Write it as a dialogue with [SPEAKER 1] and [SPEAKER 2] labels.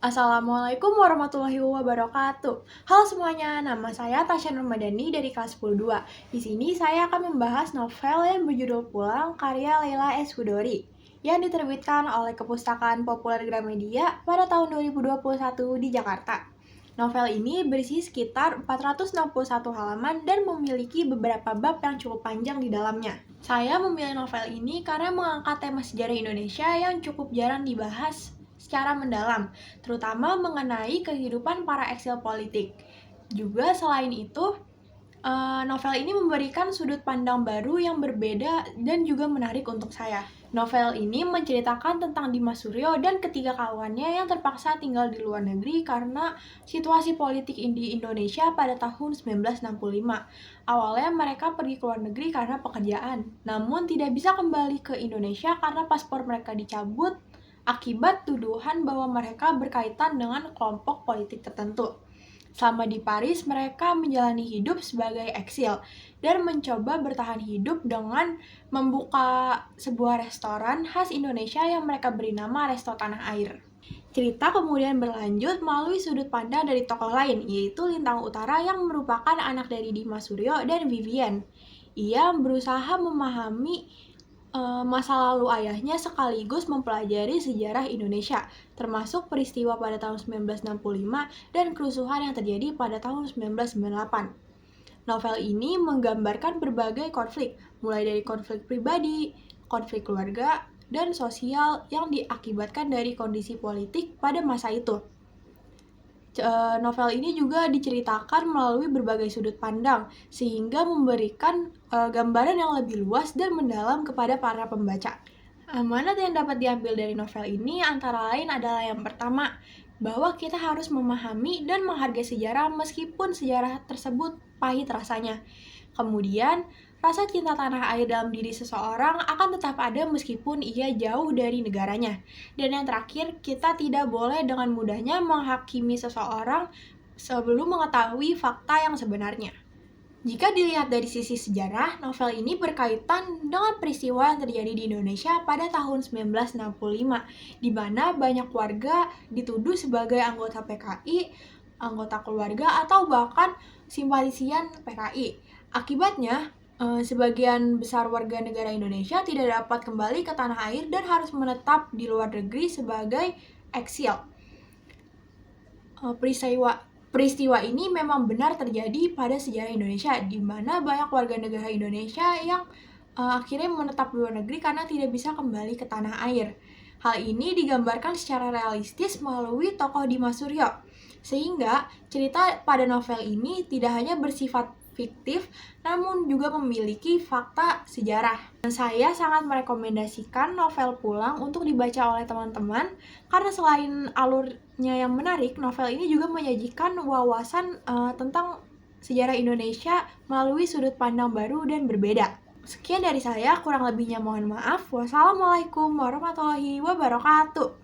[SPEAKER 1] Assalamualaikum warahmatullahi wabarakatuh. Halo semuanya, nama saya Tasya Nurmadani dari kelas 10-2. Di sini saya akan membahas novel yang berjudul Pulang karya Leila S. Chudori yang diterbitkan oleh Kepustakaan Populer Gramedia pada tahun 2021 di Jakarta. Novel ini berisi sekitar 461 halaman dan memiliki beberapa bab yang cukup panjang di dalamnya. Saya memilih novel ini karena mengangkat tema sejarah Indonesia yang cukup jarang dibahas secara mendalam, terutama mengenai kehidupan para eksil politik. Juga selain itu, novel ini memberikan sudut pandang baru yang berbeda dan juga menarik untuk saya. Novel ini menceritakan tentang Dimas Suryo dan ketiga kawannya yang terpaksa tinggal di luar negeri karena situasi politik di Indonesia pada tahun 1965. Awalnya mereka pergi ke luar negeri karena pekerjaan, namun tidak bisa kembali ke Indonesia karena paspor mereka dicabut akibat tuduhan bahwa mereka berkaitan dengan kelompok politik tertentu. Selama di Paris, mereka menjalani hidup sebagai eksil dan mencoba bertahan hidup dengan membuka sebuah restoran khas Indonesia yang mereka beri nama Resto Tanah Air. Cerita kemudian berlanjut melalui sudut pandang dari tokoh lain, yaitu Lintang Utara yang merupakan anak dari Dimas Suryo dan Vivian. Ia berusaha memahami masa lalu ayahnya sekaligus mempelajari sejarah Indonesia, termasuk peristiwa pada tahun 1965 dan kerusuhan yang terjadi pada tahun 1998. Novel ini menggambarkan berbagai konflik, mulai dari konflik pribadi, konflik keluarga, dan sosial yang diakibatkan dari kondisi politik pada masa itu. Novel ini juga diceritakan melalui berbagai sudut pandang, sehingga memberikan gambaran yang lebih luas dan mendalam kepada para pembaca. Amanat yang dapat diambil dari novel ini antara lain adalah yang pertama, bahwa kita harus memahami dan menghargai sejarah meskipun sejarah tersebut pahit rasanya. Kemudian, rasa cinta tanah air dalam diri seseorang akan tetap ada meskipun ia jauh dari negaranya. Dan yang terakhir, kita tidak boleh dengan mudahnya menghakimi seseorang sebelum mengetahui fakta yang sebenarnya. Jika dilihat dari sisi sejarah, novel ini berkaitan dengan peristiwa yang terjadi di Indonesia pada tahun 1965, di mana banyak warga dituduh sebagai anggota PKI, anggota keluarga, atau bahkan simpatisian PKI. Akibatnya, sebagian besar warga negara Indonesia tidak dapat kembali ke tanah air dan harus menetap di luar negeri sebagai eksil. Peristiwa ini memang benar terjadi pada sejarah Indonesia, di mana banyak warga negara Indonesia yang akhirnya menetap di luar negeri karena tidak bisa kembali ke tanah air. Hal ini digambarkan secara realistis melalui tokoh Dimas Suryo, sehingga cerita pada novel ini tidak hanya bersifat fiktif, namun juga memiliki fakta sejarah. Dan saya sangat merekomendasikan novel Pulang untuk dibaca oleh teman-teman, karena selain alurnya yang menarik, novel ini juga menyajikan wawasan tentang sejarah Indonesia melalui sudut pandang baru dan berbeda. Sekian dari saya, kurang lebihnya mohon maaf. Wassalamualaikum warahmatullahi wabarakatuh.